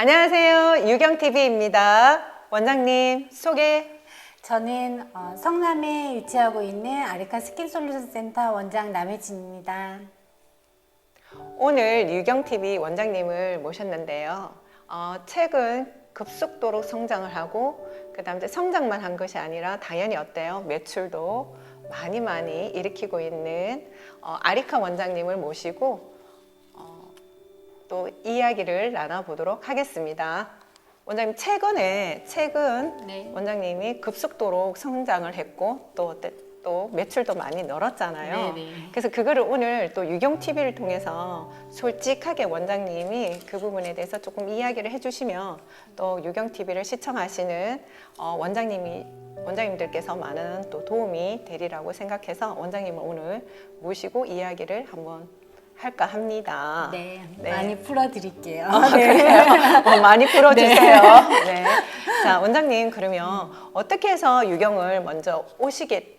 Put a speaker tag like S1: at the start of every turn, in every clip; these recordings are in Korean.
S1: 안녕하세요. 유경TV입니다. 원장님 소개.
S2: 저는 성남에 위치하고 있는 아리카 스킨솔루션 센터 원장 남혜진입니다.
S1: 오늘 유경TV 원장님을 모셨는데요. 최근 급속도로 성장을 하고 그다음 이제 성장만 한 것이 아니라 당연히 어때요? 매출도 많이 일으키고 있는 아리카 원장님을 모시고 또 이야기를 나눠보도록 하겠습니다. 원장님 최근
S2: 네.
S1: 원장님이 급속도로 성장을 했고 또 매출도 많이 늘었잖아요.
S2: 네네.
S1: 그래서 그거를 오늘 또 유경TV를 통해서 솔직하게 원장님이 그 부분에 대해서 조금 이야기를 해주시면 또 유경TV를 시청하시는 원장님들께서 많은 또 도움이 되리라고 생각해서 원장님을 오늘 모시고 이야기를 한번 할까 합니다.
S2: 네,
S1: 네.
S2: 많이 풀어드릴게요.
S1: 그래요? 많이 풀어주세요. 네. 자, 원장님 그러면 어떻게 해서 유경을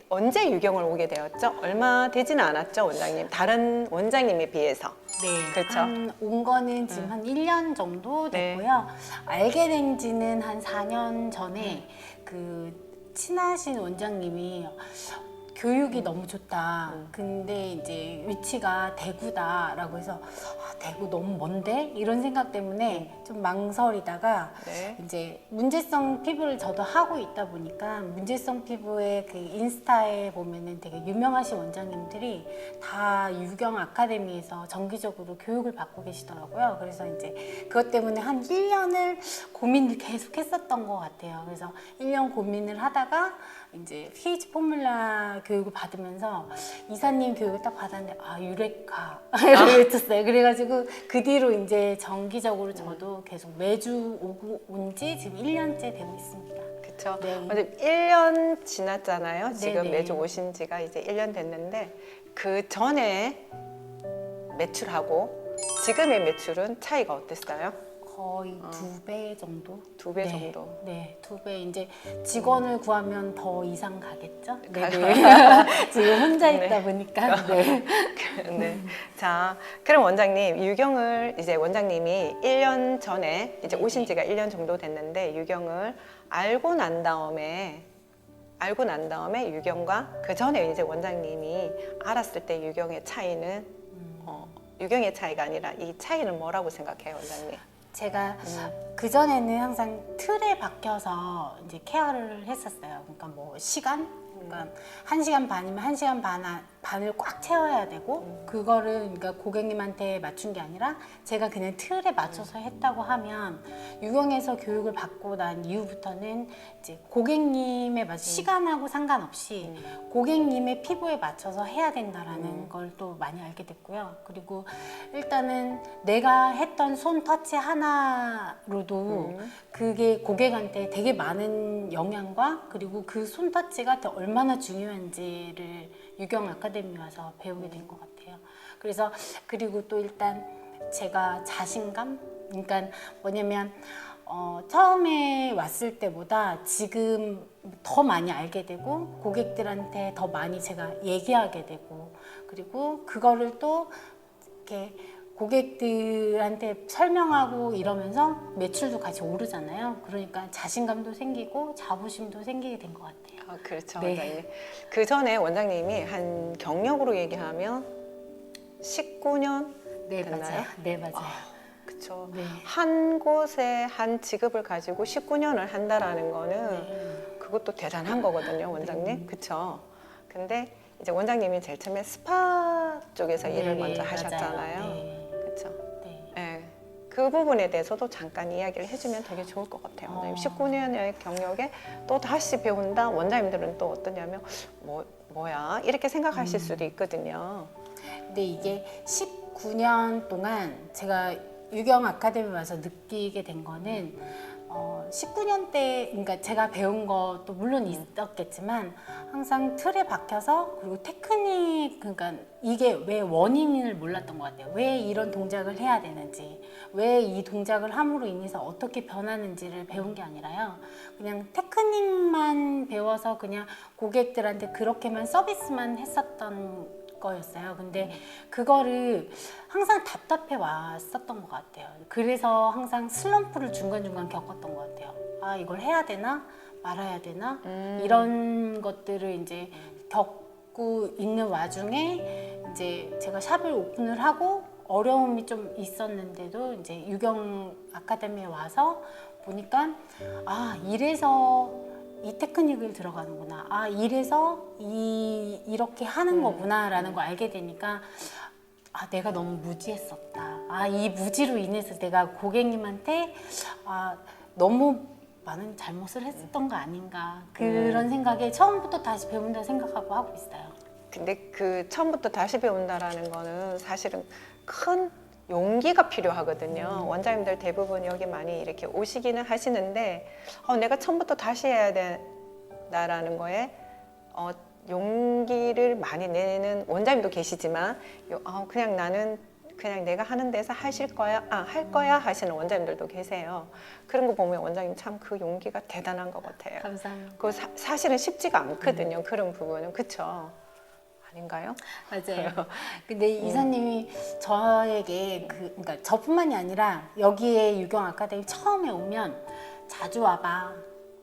S1: 언제 유경을 오게 되었죠? 얼마 되지는 않았죠, 원장님? 다른 원장님에 비해서.
S2: 네,
S1: 그렇죠.
S2: 온 거는 지금 한 1년 정도
S1: 네.
S2: 됐고요. 알게 된 지는 한 4년 전에 그 친하신 원장님이 교육이 너무 좋다. 근데 이제 위치가 대구다라고 해서 대구 너무 먼데? 이런 생각 때문에 좀 망설이다가
S1: 네.
S2: 이제 문제성 피부를 저도 하고 있다 보니까 문제성 피부의 그 인스타에 보면은 되게 유명하신 원장님들이 다 유경 아카데미에서 정기적으로 교육을 받고 계시더라고요. 그래서 이제 그것 때문에 한 1년을 고민을 계속 했었던 것 같아요. 그래서 1년 고민을 하다가 이제 pH 포뮬라 교육을 받으면서 이사님 교육을 딱 받았는데 유레카 이렇게 외쳤어요. 그래가지고 그 뒤로 이제 정기적으로 저도 계속 매주 온 지 지금 1년째 되고 있습니다.
S1: 그렇죠.
S2: 네.
S1: 1년 지났잖아요. 지금
S2: 네네.
S1: 매주 오신 지가 이제 1년 됐는데 그 전에 매출하고 지금의 매출은 차이가 어땠어요?
S2: 거의 2배 정도?
S1: 2배
S2: 네.
S1: 정도.
S2: 네, 2배. 이제 직원을 구하면 더 이상 가겠죠? 네. 지금 혼자 있다 보니까. 네.
S1: 네. 자, 그럼 원장님, 유경을 이제 원장님이 1년 전에 이제
S2: 네네.
S1: 오신 지가 1년 정도 됐는데 유경을 알고 난 다음에 유경과 그 전에 이제 원장님이 알았을 때 유경의 차이는 유경의 차이가 아니라 이 차이는 뭐라고 생각해요, 원장님?
S2: 제가 그전에는 항상 틀에 박혀서 이제 케어를 했었어요. 그러니까 뭐 시간? 그러니까 1시간 반이면 1시간 반을 꽉 채워야 되고 그거를 그러니까 고객님한테 맞춘 게 아니라 제가 그냥 틀에 맞춰서 했다고 하면 유경에서 교육을 받고 난 이후부터는 이제 고객님에 맞춰 시간하고 상관없이 고객님의 피부에 맞춰서 해야 된다라는 걸 또 많이 알게 됐고요. 그리고 일단은 내가 했던 손 터치 하나로도 그게 고객한테 되게 많은 영향과 그리고 그 손 터치가 더 얼마나 중요한지를 유경 아카데미 와서 배우게 된 것 같아요. 그래서 그리고 또 일단 제가 자신감? 그러니까 뭐냐면 처음에 왔을 때보다 지금 더 많이 알게 되고 고객들한테 더 많이 제가 얘기하게 되고 그리고 그거를 또 이렇게 고객들한테 설명하고 이러면서 매출도 같이 오르잖아요. 그러니까 자신감도 생기고 자부심도 생기게 된 것 같아요.
S1: 그렇죠,
S2: 네.
S1: 원장님. 그 전에 원장님이 한 경력으로 얘기하면 19년
S2: 네,
S1: 됐나요?
S2: 맞아요. 네, 맞아요.
S1: 그렇죠.
S2: 네.
S1: 한 곳에 한 직업을 가지고 19년을 한다라는 거는
S2: 네.
S1: 그것도 대단한 거거든요, 원장님. 그렇죠. 근데 이제 원장님이 제일 처음에 스파 쪽에서 일을
S2: 네,
S1: 먼저
S2: 맞아요.
S1: 하셨잖아요.
S2: 네.
S1: 그렇죠.
S2: 네.
S1: 네. 그 부분에 대해서도 잠깐 이야기를 해주면 되게 좋을 것 같아요. 원장님 19년의 경력에 또 다시 배운다. 원장님들은 또 어떠냐면 뭐야 이렇게 생각하실 수도 있거든요.
S2: 근데 이게 19년 동안 제가 유경 아카데미 와서 느끼게 된 거는 19년 때 그러니까 제가 배운 것도 물론 있었겠지만 항상 틀에 박혀서 그리고 테크닉 그러니까 이게 왜 원인을 몰랐던 것 같아요. 왜 이런 동작을 해야 되는지 왜 이 동작을 함으로 인해서 어떻게 변하는지를 배운 게 아니라요. 그냥 테크닉만 배워서 그냥 고객들한테 그렇게만 서비스만 했었던 거였어요. 근데 그거를 항상 답답해 왔었던 것 같아요. 그래서 항상 슬럼프를 중간중간 겪었던 것 같아요. 아, 이걸 해야 되나? 말아야 되나? 이런 것들을 이제 겪고 있는 와중에 이제 제가 샵을 오픈을 하고 어려움이 좀 있었는데도 이제 유경 아카데미에 와서 보니까 아, 이래서 이 테크닉을 들어가는구나. 아, 이래서 이렇게 하는 거구나라는 걸 알게 되니까 아, 내가 너무 무지했었다. 아, 이 무지로 인해서 내가 고객님한테 아, 너무 많은 잘못을 했었던 거 아닌가. 그런 생각에 처음부터 다시 배운다 생각하고 하고 있어요.
S1: 근데 그 처음부터 다시 배운다라는 거는 사실은 큰 용기가 필요하거든요. 원장님들 대부분 여기 많이 이렇게 오시기는 하시는데 내가 처음부터 다시 해야 된다라는 거에 용기를 많이 내는 원장님도 계시지만 그냥 나는 그냥 내가 하는 데서 할 거야 하시는 원장님들도 계세요. 그런 거 보면 원장님 참 그 용기가 대단한 것 같아요.
S2: 감사합니다.
S1: 그 사실은 쉽지가 않거든요. 그런 부분은. 그쵸? 아닌가요?
S2: 맞아요. 근데 이사님이 저에게 그러니까 저뿐만이 아니라 여기에 유경 아카데미 처음에 오면 자주 와봐.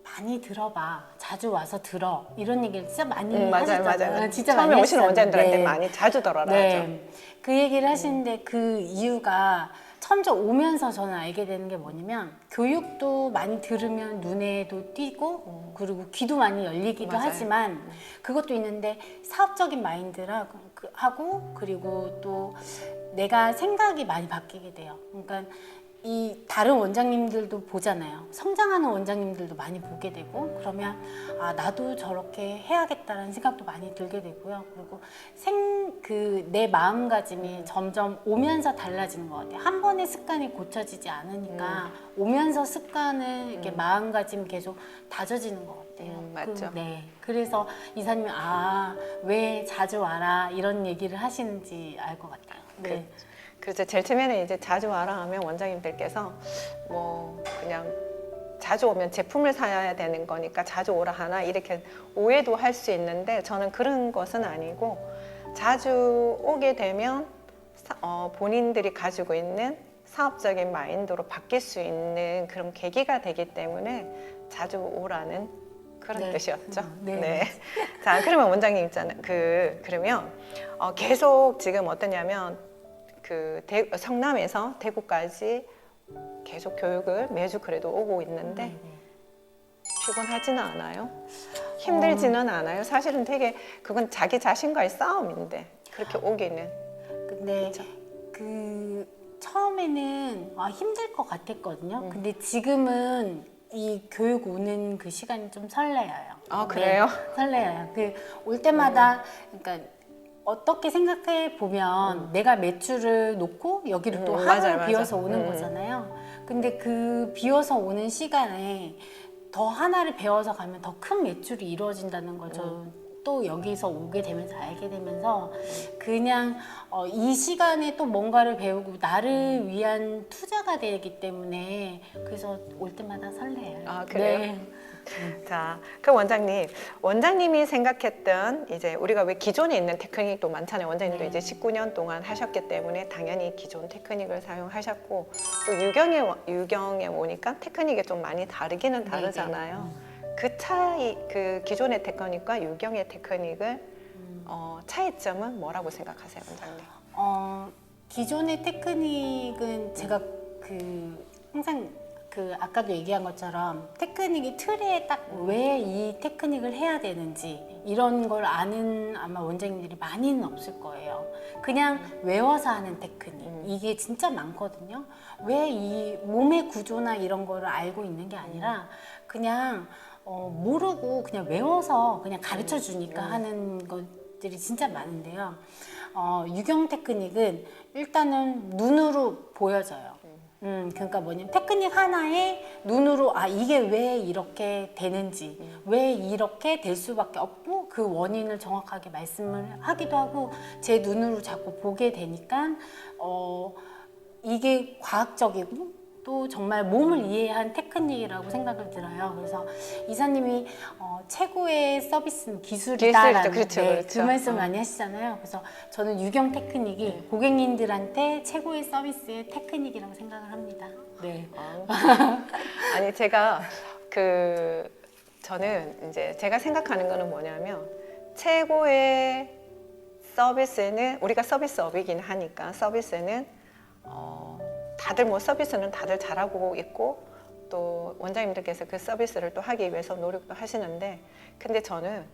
S2: 많이 들어봐. 자주 와서 들어. 이런 얘기를 진짜 많이
S1: 맞아요,
S2: 하셨잖아요.
S1: 맞아요.
S2: 진짜
S1: 처음에
S2: 많이
S1: 오시는
S2: 하시잖아요.
S1: 원장님들한테
S2: 네.
S1: 많이 자주 들어라 하죠.
S2: 네. 그 얘기를 하시는데 그 이유가 처음에 오면서 저는 알게 되는 게 뭐냐면 교육도 많이 들으면 눈에도 띄고 그리고 귀도 많이 열리기도
S1: 맞아요.
S2: 하지만 그것도 있는데 사업적인 마인드하고 그리고 또 내가 생각이 많이 바뀌게 돼요. 그러니까 이 다른 원장님들도 보잖아요. 성장하는 원장님들도 많이 보게 되고 그러면 아, 나도 저렇게 해야겠다라는 생각도 많이 들게 되고요. 그리고 내 마음가짐이 점점 오면서 달라지는 것 같아요. 한 번의 습관이 고쳐지지 않으니까 오면서 습관을 이렇게 마음가짐 계속 다져지는 것 같아요.
S1: 맞죠.
S2: 네. 그래서 이사님이 왜 자주 와라 이런 얘기를 하시는지 알 것 같아요. 네.
S1: 그래서 제일 처음에는 이제 자주 와라 하면 원장님들께서 뭐 그냥 자주 오면 제품을 사야 되는 거니까 자주 오라 하나 이렇게 오해도 할 수 있는데 저는 그런 것은 아니고 자주 오게 되면 본인들이 가지고 있는 사업적인 마인드로 바뀔 수 있는 그런 계기가 되기 때문에 자주 오라는 그런
S2: 네.
S1: 뜻이었죠.
S2: 네.
S1: 자, 그러면 원장님 있잖아요. 그러면 계속 지금 어떠냐면 성남에서 대구까지 계속 교육을 매주 그래도 오고 있는데 피곤하지는 않아요? 힘들지는 않아요? 사실은 되게 그건 자기 자신과의 싸움인데 그렇게 오기는.
S2: 근데
S1: 그쵸?
S2: 처음에는 힘들 것 같았거든요. 근데 지금은 이 교육 오는 그 시간이 좀 설레어요.
S1: 아, 그래요?
S2: 네, 설레어요. 올 때마다 그러니까 어떻게 생각해 보면 내가 매출을 놓고 여기를 또 하루를
S1: 맞아요.
S2: 비워서 오는 거잖아요. 근데 그 비워서 오는 시간에 더 하나를 배워서 가면 더 큰 매출이 이루어진다는 걸 저는 또 여기서 오게 되면서 알게 되면서 그냥 이 시간에 또 뭔가를 배우고 나를 위한 투자가 되기 때문에 그래서 올 때마다 설레요.
S1: 아, 그래요?
S2: 네.
S1: 자, 그 원장님이 생각했던 이제 우리가 왜 기존에 있는 테크닉도 많잖아요. 원장님도 이제 19년 동안 하셨기 때문에 당연히 기존 테크닉을 사용하셨고 또 유경에 오니까 테크닉이 좀 많이 다르기는 다르잖아요. 그 차이, 그 기존의 테크닉과 유경의 테크닉을 차이점은 뭐라고 생각하세요, 원장님?
S2: 기존의 테크닉은 제가 항상 아까도 얘기한 것처럼 테크닉이 틀에 딱 왜 이 테크닉을 해야 되는지 이런 걸 아는 아마 원장님들이 많이는 없을 거예요. 그냥 외워서 하는 테크닉 이게 진짜 많거든요. 왜 이 몸의 구조나 이런 거를 알고 있는 게 아니라 그냥 모르고 그냥 외워서 그냥 가르쳐 주니까 하는 것들이 진짜 많은데요. 유경 테크닉은 일단은 눈으로 보여져요. 그러니까 뭐냐면 테크닉 하나에 눈으로 이게 왜 이렇게 되는지 왜 이렇게 될 수밖에 없고 그 원인을 정확하게 말씀을 하기도 하고 제 눈으로 자꾸 보게 되니까 이게 과학적이고 또 정말 몸을 이해한 테크닉이라고 생각을 들어요. 그래서 이사님이 최고의 서비스는 기술이다라는
S1: 그렇죠,
S2: 네,
S1: 그렇죠.
S2: 그 말씀 많이 하시잖아요. 그래서 저는 유경 테크닉이 고객님들한테 최고의 서비스의 테크닉이라고 생각을 합니다. 네.
S1: 아니 제가 저는 이제 제가 생각하는 거는 뭐냐면 최고의 서비스는 우리가 서비스업이긴 하니까 서비스는 다들 뭐 서비스는 다들 잘하고 있고 또 원장님들께서 그 서비스를 또 하기 위해서 노력도 하시는데 근데 저는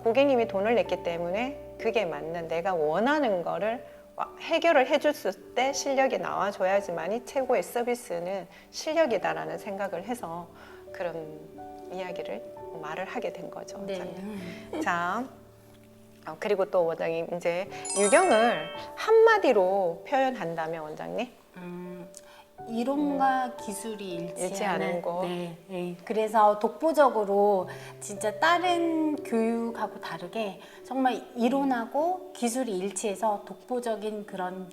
S1: 고객님이 돈을 냈기 때문에 그게 맞는 내가 원하는 거를 해결을 해줬을 때 실력이 나와줘야지만이 최고의 서비스는 실력이다라는 생각을 해서 그런 이야기를 말을 하게 된 거죠.
S2: 네.
S1: 저는. 자, 그리고 또 원장님 이제 유경을 한마디로 표현한다면 원장님?
S2: 이론과 기술이
S1: 일치하는
S2: 일치하는
S1: 거.
S2: 네, 네. 그래서 독보적으로 진짜 다른 교육하고 다르게 정말 이론하고 기술이 일치해서 독보적인 그런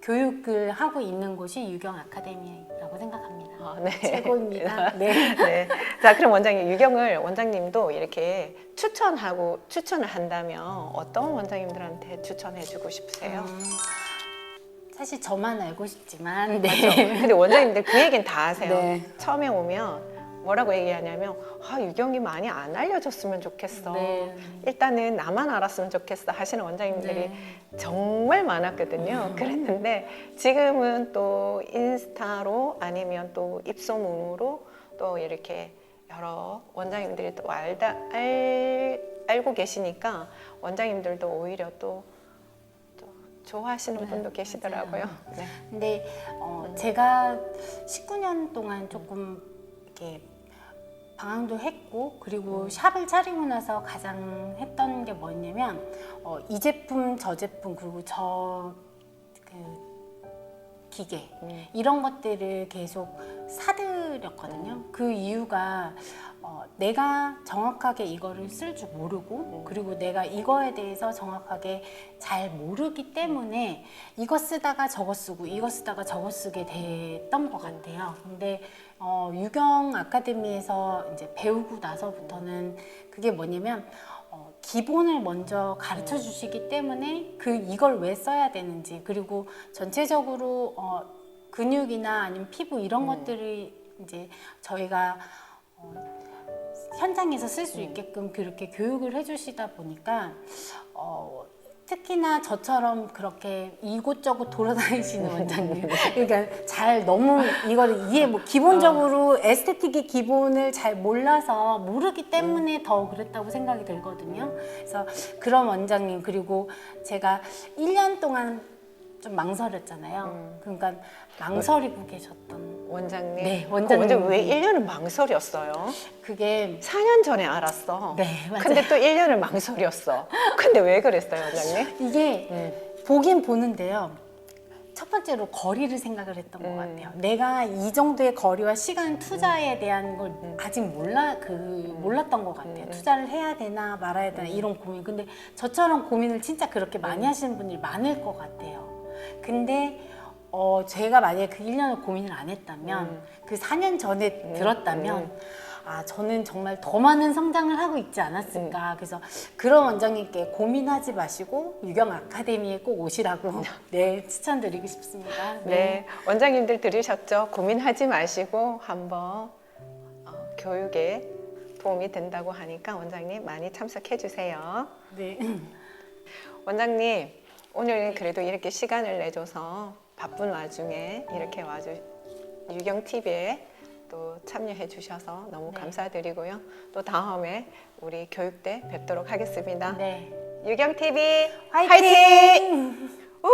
S2: 교육을 하고 있는 곳이 유경 아카데미라고 생각합니다.
S1: 네.
S2: 최고입니다. 네.
S1: 네. 자, 그럼 원장님 유경을 원장님도 이렇게 추천을 한다면 어떤 원장님들한테 추천해주고 싶으세요?
S2: 사실 저만 알고 싶지만, 네.
S1: 맞죠? 근데 원장님들 그 얘기는 다 하세요.
S2: 네.
S1: 처음에 오면 뭐라고 얘기하냐면 유경이 많이 안 알려줬으면 좋겠어.
S2: 네.
S1: 일단은 나만 알았으면 좋겠어 하시는 원장님들이 정말 많았거든요. 그랬는데 지금은 또 인스타로 아니면 또 입소문으로 또 이렇게 여러 원장님들이 또 알고 계시니까 원장님들도 오히려 또 좋아하시는 분도 계시더라고요. 네.
S2: 근데 제가 19년 동안 조금 이렇게 방황도 했고 그리고 샵을 차리고 나서 가장 했던 게 뭐냐면 이 제품 저 제품 그리고 기계 이런 것들을 계속 사들였거든요. 그 이유가 내가 정확하게 이거를 쓸 줄 모르고 그리고 내가 이거에 대해서 정확하게 잘 모르기 때문에 이거 쓰다가 저거 쓰고 이거 쓰다가 저거 쓰게 됐던 것 같아요. 근데 유경 아카데미에서 이제 배우고 나서부터는 그게 뭐냐면 기본을 먼저 가르쳐 주시기 때문에 이걸 왜 써야 되는지 그리고 전체적으로 근육이나 아니면 피부 이런 것들을 이제 저희가 현장에서 쓸 수 있게끔 그렇게 교육을 해주시다 보니까 특히나 저처럼 그렇게 이곳저곳 돌아다니시는 원장님 그러니까 잘 너무 이거를 기본적으로 에스테틱의 기본을 잘 모르기 때문에 더 그랬다고 생각이 들거든요. 그래서 그런 원장님 그리고 제가 1년 동안 좀 망설였잖아요. 그러니까 망설이고 계셨던
S1: 원장님.
S2: 네,
S1: 원장님 왜 1년을 망설였어요?
S2: 그게
S1: 4년 전에 알았어.
S2: 네, 맞아요.
S1: 근데 또 1년을 망설였어. 근데 왜 그랬어요, 원장님?
S2: 이게 보긴 보는데요. 첫 번째로 거리를 생각을 했던 것 같아요. 내가 이 정도의 거리와 시간 투자에 대한 걸 아직 몰랐던 것 같아요. 투자를 해야 되나 말아야 되나 이런 고민. 근데 저처럼 고민을 진짜 그렇게 많이 하시는 분들이 많을 것 같아요. 근데 제가 만약에 그 1년을 고민을 안 했다면 그 4년 전에 들었다면 저는 정말 더 많은 성장을 하고 있지 않았을까. 그래서 그런 원장님께 고민하지 마시고 유경 아카데미에 꼭 오시라고 추천드리고 싶습니다.
S1: 네, 원장님들 들으셨죠? 고민하지 마시고 한번 교육에 도움이 된다고 하니까 원장님 많이 참석해 주세요.
S2: 네.
S1: 원장님, 오늘 그래도 이렇게 시간을 내줘서 바쁜 와중에 이렇게 유경 TV에 또 참여해 주셔서 너무 감사드리고요. 또 다음에 우리 교육 때 뵙도록 하겠습니다.
S2: 네.
S1: 유경 TV
S2: 화이팅!
S1: 우!